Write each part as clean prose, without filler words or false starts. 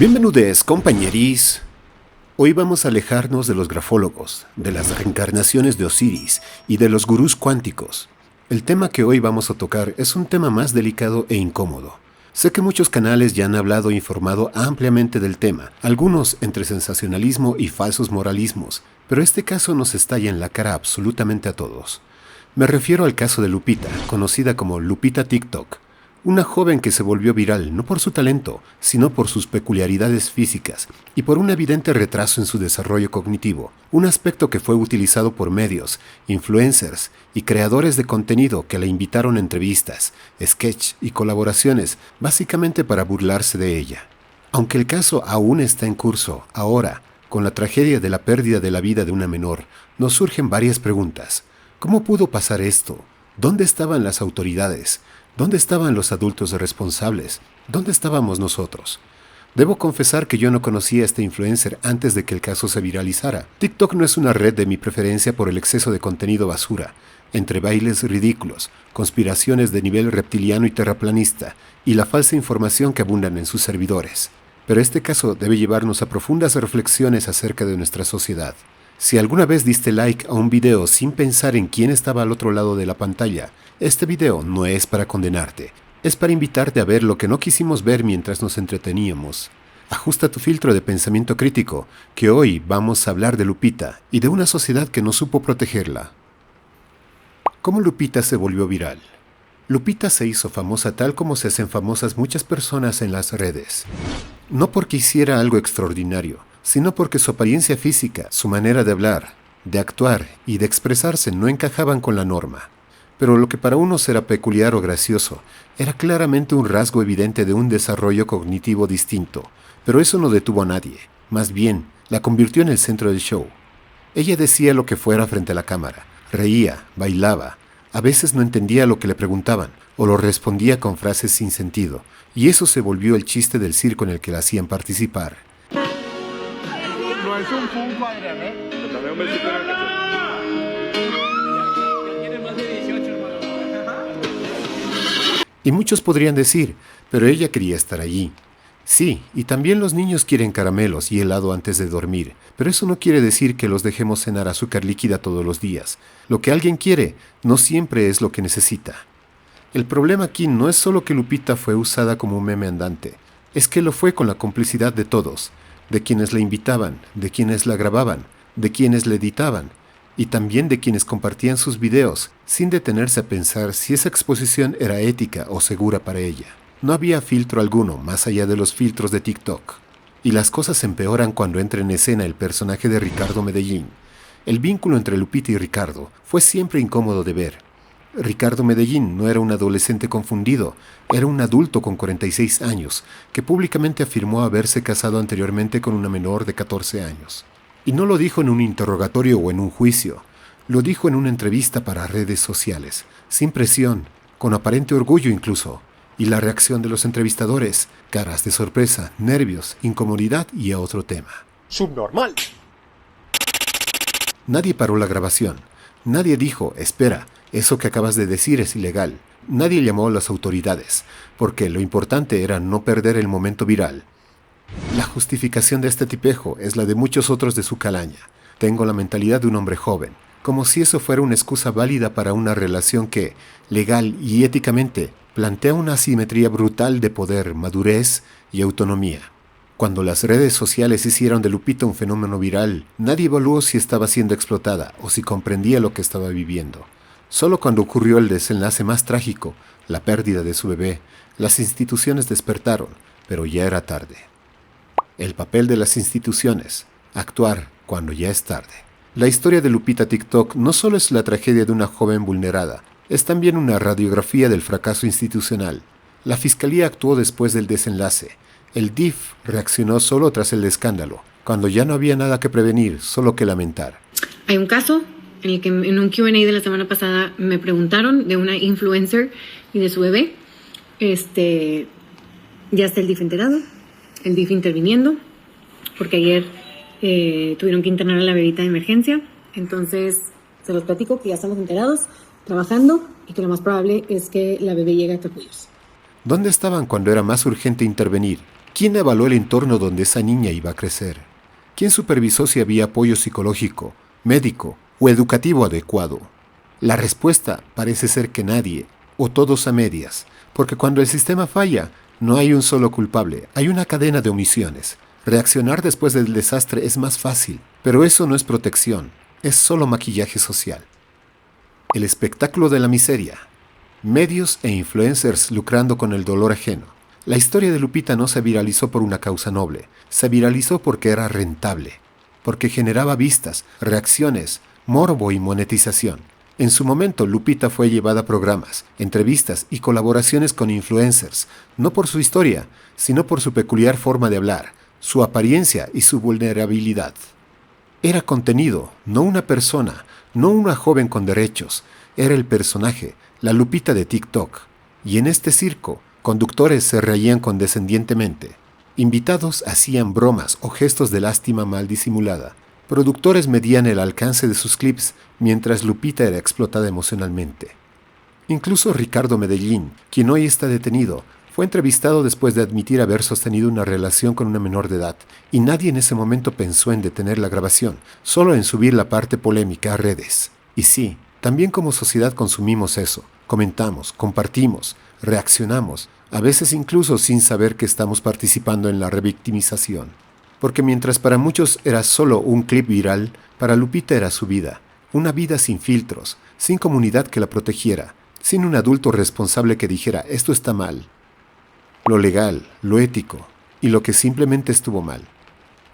Bienvenidos, compañeris. Hoy vamos a alejarnos de los grafólogos, de las reencarnaciones de Osiris y de los gurús cuánticos. El tema que hoy vamos a tocar es un tema más delicado e incómodo. Sé que muchos canales ya han hablado e informado ampliamente del tema, algunos entre sensacionalismo y falsos moralismos, pero este caso nos estalla en la cara absolutamente a todos. Me refiero al caso de Lupita, conocida como Lupita TikTok. Una joven que se volvió viral no por su talento, sino por sus peculiaridades físicas y por un evidente retraso en su desarrollo cognitivo, un aspecto que fue utilizado por medios, influencers y creadores de contenido que la invitaron a entrevistas, sketch y colaboraciones, básicamente para burlarse de ella. Aunque el caso aún está en curso, ahora, con la tragedia de la pérdida de la vida de una menor, nos surgen varias preguntas. ¿Cómo pudo pasar esto? ¿Dónde estaban las autoridades? ¿Dónde estaban los adultos responsables? ¿Dónde estábamos nosotros? Debo confesar que yo no conocía a este influencer antes de que el caso se viralizara. TikTok no es una red de mi preferencia por el exceso de contenido basura, entre bailes ridículos, conspiraciones de nivel reptiliano y terraplanista, y la falsa información que abundan en sus servidores. Pero este caso debe llevarnos a profundas reflexiones acerca de nuestra sociedad. Si alguna vez diste like a un video sin pensar en quién estaba al otro lado de la pantalla, este video no es para condenarte, es para invitarte a ver lo que no quisimos ver mientras nos entreteníamos. Ajusta tu filtro de pensamiento crítico, que hoy vamos a hablar de Lupita y de una sociedad que no supo protegerla. ¿Cómo Lupita se volvió viral? Lupita se hizo famosa tal como se hacen famosas muchas personas en las redes. No porque hiciera algo extraordinario, sino porque su apariencia física, su manera de hablar, de actuar y de expresarse no encajaban con la norma. Pero lo que para unos era peculiar o gracioso, era claramente un rasgo evidente de un desarrollo cognitivo distinto. Pero eso no detuvo a nadie, más bien, la convirtió en el centro del show. Ella decía lo que fuera frente a la cámara, reía, bailaba, a veces no entendía lo que le preguntaban, o lo respondía con frases sin sentido, y eso se volvió el chiste del circo en el que la hacían participar. No es un Funko, Adrián, ¿eh? Dame un besito en el cachete. Tiene más de 18, hermano. Y muchos podrían decir, pero ella quería estar allí. Sí, y también los niños quieren caramelos y helado antes de dormir, pero eso no quiere decir que los dejemos cenar azúcar líquida todos los días. Lo que alguien quiere no siempre es lo que necesita. El problema aquí no es solo que Lupita fue usada como un meme andante, es que lo fue con la complicidad de todos, de quienes la invitaban, de quienes la grababan, de quienes la editaban, y también de quienes compartían sus videos, sin detenerse a pensar si esa exposición era ética o segura para ella. No había filtro alguno más allá de los filtros de TikTok. Y las cosas empeoran cuando entra en escena el personaje de Ricardo Medellín. El vínculo entre Lupita y Ricardo fue siempre incómodo de ver. Ricardo Medellín no era un adolescente confundido, era un adulto con 46 años, que públicamente afirmó haberse casado anteriormente con una menor de 14 años. Y no lo dijo en un interrogatorio o en un juicio, lo dijo en una entrevista para redes sociales, sin presión, con aparente orgullo incluso. Y la reacción de los entrevistadores, caras de sorpresa, nervios, incomodidad y a otro tema. Subnormal. Nadie paró la grabación. Nadie dijo, espera, eso que acabas de decir es ilegal. Nadie llamó a las autoridades, porque lo importante era no perder el momento viral. La justificación de este tipejo es la de muchos otros de su calaña. Tengo la mentalidad de un hombre joven, como si eso fuera una excusa válida para una relación que, legal y éticamente, plantea una asimetría brutal de poder, madurez y autonomía. Cuando las redes sociales hicieron de Lupita un fenómeno viral, nadie evaluó si estaba siendo explotada o si comprendía lo que estaba viviendo. Solo cuando ocurrió el desenlace más trágico, la pérdida de su bebé, las instituciones despertaron, pero ya era tarde. El papel de las instituciones, actuar cuando ya es tarde. La historia de Lupita TikTok no solo es la tragedia de una joven vulnerada, es también una radiografía del fracaso institucional. La fiscalía actuó después del desenlace. El DIF reaccionó solo tras el escándalo, cuando ya no había nada que prevenir, solo que lamentar. Hay un caso en el que en un Q&A de la semana pasada me preguntaron de una influencer y de su bebé. Ya está el DIF enterado, el DIF interviniendo, porque ayer tuvieron que internar a la bebita de emergencia. Entonces, se los platico que ya estamos enterados, trabajando, y que lo más probable es que la bebé llegue a capullos. ¿Dónde estaban cuando era más urgente intervenir? ¿Quién evaluó el entorno donde esa niña iba a crecer? ¿Quién supervisó si había apoyo psicológico, médico o educativo adecuado? La respuesta parece ser que nadie, o todos a medias, porque cuando el sistema falla, no hay un solo culpable, hay una cadena de omisiones. Reaccionar después del desastre es más fácil, pero eso no es protección, es solo maquillaje social. El espectáculo de la miseria. Medios e influencers lucrando con el dolor ajeno. La historia de Lupita no se viralizó por una causa noble, se viralizó porque era rentable, porque generaba vistas, reacciones, morbo y monetización. En su momento, Lupita fue llevada a programas, entrevistas y colaboraciones con influencers, no por su historia, sino por su peculiar forma de hablar, su apariencia y su vulnerabilidad. Era contenido, no una persona, no una joven con derechos, era el personaje, la Lupita de TikTok. Y en este circo, conductores se reían condescendientemente. Invitados hacían bromas o gestos de lástima mal disimulada. Productores medían el alcance de sus clips mientras Lupita era explotada emocionalmente. Incluso Ricardo Medellín, quien hoy está detenido, fue entrevistado después de admitir haber sostenido una relación con una menor de edad, y nadie en ese momento pensó en detener la grabación, solo en subir la parte polémica a redes. Y sí, también como sociedad consumimos eso, comentamos, compartimos, reaccionamos, a veces incluso sin saber que estamos participando en la revictimización. Porque mientras para muchos era solo un clip viral, para Lupita era su vida, una vida sin filtros, sin comunidad que la protegiera, sin un adulto responsable que dijera esto está mal. Lo legal, lo ético y lo que simplemente estuvo mal.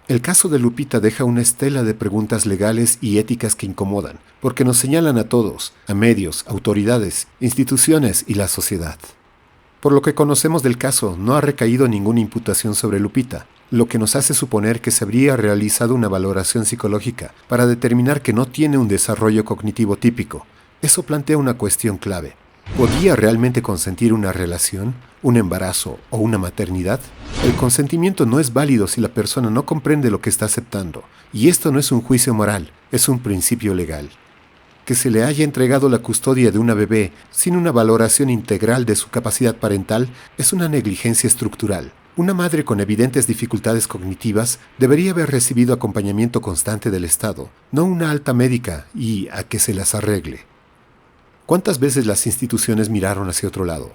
El caso de Lupita deja una estela de preguntas legales y éticas que incomodan, porque nos señalan a todos, a medios, autoridades, instituciones y la sociedad. Por lo que conocemos del caso, no ha recaído ninguna imputación sobre Lupita, lo que nos hace suponer que se habría realizado una valoración psicológica para determinar que no tiene un desarrollo cognitivo típico. Eso plantea una cuestión clave. ¿Podía realmente consentir una relación, un embarazo o una maternidad? El consentimiento no es válido si la persona no comprende lo que está aceptando, y esto no es un juicio moral, es un principio legal. Que se le haya entregado la custodia de una bebé sin una valoración integral de su capacidad parental es una negligencia estructural. Una madre con evidentes dificultades cognitivas debería haber recibido acompañamiento constante del Estado, no una alta médica y a que se las arregle. ¿Cuántas veces las instituciones miraron hacia otro lado?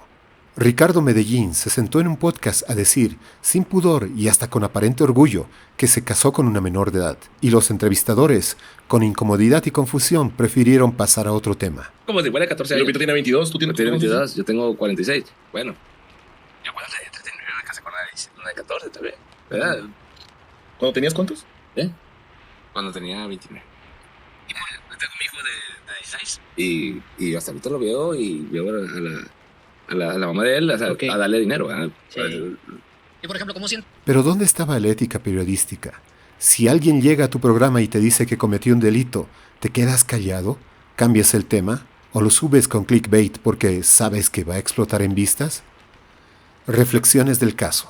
Ricardo Medellín se sentó en un podcast a decir, sin pudor y hasta con aparente orgullo, que se casó con una menor de edad, y los entrevistadores, con incomodidad y confusión, prefirieron pasar a otro tema. Como si fuera 14 años. Lupita tiene 22, ¿tú tienes 22, yo tengo 46. Bueno, yo cuando tenía 39 me casé con una de 14 también, ¿verdad? ¿Cuándo tenías cuántos? Cuando tenía 29. Y pues, yo tengo mi hijo de 16. Y hasta ahorita lo veo y veo a la mamá de él, o sea, a darle dinero. Sí. Y por ejemplo, ¿cómo siento? Pero ¿dónde estaba la ética periodística? Si alguien llega a tu programa y te dice que cometió un delito, ¿te quedas callado? ¿Cambias el tema? ¿O lo subes con clickbait porque sabes que va a explotar en vistas? Reflexiones del caso.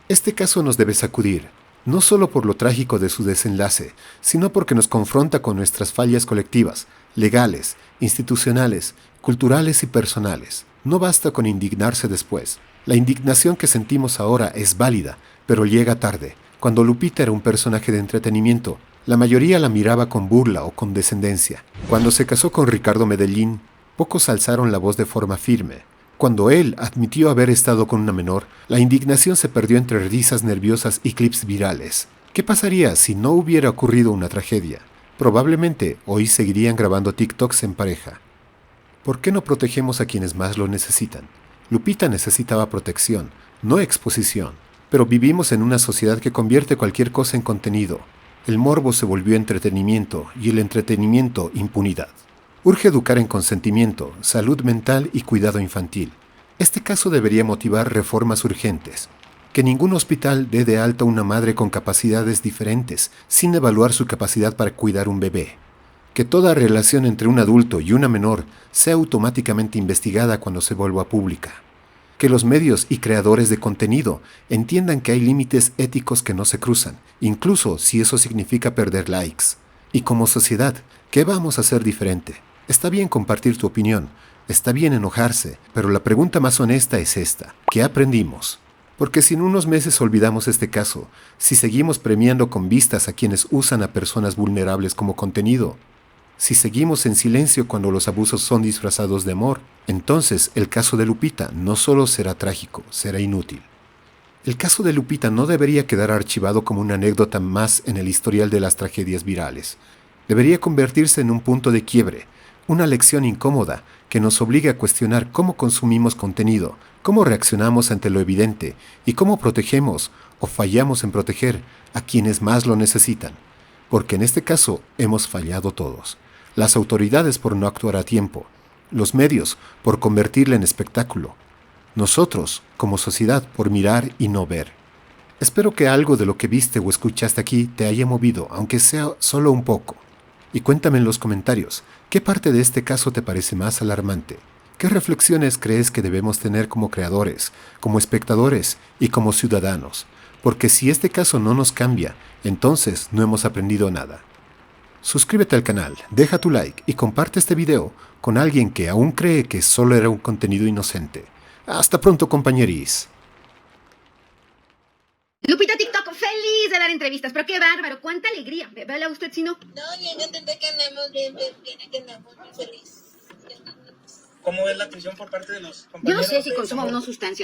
Este caso nos debe sacudir, no solo por lo trágico de su desenlace, sino porque nos confronta con nuestras fallas colectivas, legales, institucionales, culturales y personales. No basta con indignarse después. La indignación que sentimos ahora es válida, pero llega tarde. Cuando Lupita era un personaje de entretenimiento, la mayoría la miraba con burla o condescendencia. Cuando se casó con Ricardo Medellín, pocos alzaron la voz de forma firme. Cuando él admitió haber estado con una menor, la indignación se perdió entre risas nerviosas y clips virales. ¿Qué pasaría si no hubiera ocurrido una tragedia? Probablemente hoy seguirían grabando TikToks en pareja. ¿Por qué no protegemos a quienes más lo necesitan? Lupita necesitaba protección, no exposición. Pero vivimos en una sociedad que convierte cualquier cosa en contenido. El morbo se volvió entretenimiento y el entretenimiento impunidad. Urge educar en consentimiento, salud mental y cuidado infantil. Este caso debería motivar reformas urgentes. Que ningún hospital dé de alta a una madre con capacidades diferentes, sin evaluar su capacidad para cuidar un bebé. Que toda relación entre un adulto y una menor sea automáticamente investigada cuando se vuelva pública. Que los medios y creadores de contenido entiendan que hay límites éticos que no se cruzan, incluso si eso significa perder likes. Y como sociedad, ¿qué vamos a hacer diferente? Está bien compartir tu opinión, está bien enojarse, pero la pregunta más honesta es esta: ¿qué aprendimos? Porque si en unos meses olvidamos este caso, si seguimos premiando con vistas a quienes usan a personas vulnerables como contenido, si seguimos en silencio cuando los abusos son disfrazados de amor, entonces el caso de Lupita no solo será trágico, será inútil. El caso de Lupita no debería quedar archivado como una anécdota más en el historial de las tragedias virales. Debería convertirse en un punto de quiebre, una lección incómoda que nos obligue a cuestionar cómo consumimos contenido, cómo reaccionamos ante lo evidente y cómo protegemos o fallamos en proteger a quienes más lo necesitan. Porque en este caso hemos fallado todos. Las autoridades por no actuar a tiempo, los medios por convertirla en espectáculo, nosotros, como sociedad, por mirar y no ver. Espero que algo de lo que viste o escuchaste aquí te haya movido, aunque sea solo un poco. Y cuéntame en los comentarios, ¿qué parte de este caso te parece más alarmante? ¿Qué reflexiones crees que debemos tener como creadores, como espectadores y como ciudadanos? Porque si este caso no nos cambia, entonces no hemos aprendido nada. Suscríbete al canal, deja tu like y comparte este video con alguien que aún cree que solo era un contenido inocente. Hasta pronto, compañeris. Lupita TikTok, feliz de dar entrevistas, pero qué bárbaro, cuánta alegría. ¿Vale a usted si no? No, yo entendí que andamos bien, que andamos muy felices. ¿Cómo es la atención por parte de los Yo compañeros? no sé si consuma o no sustancias.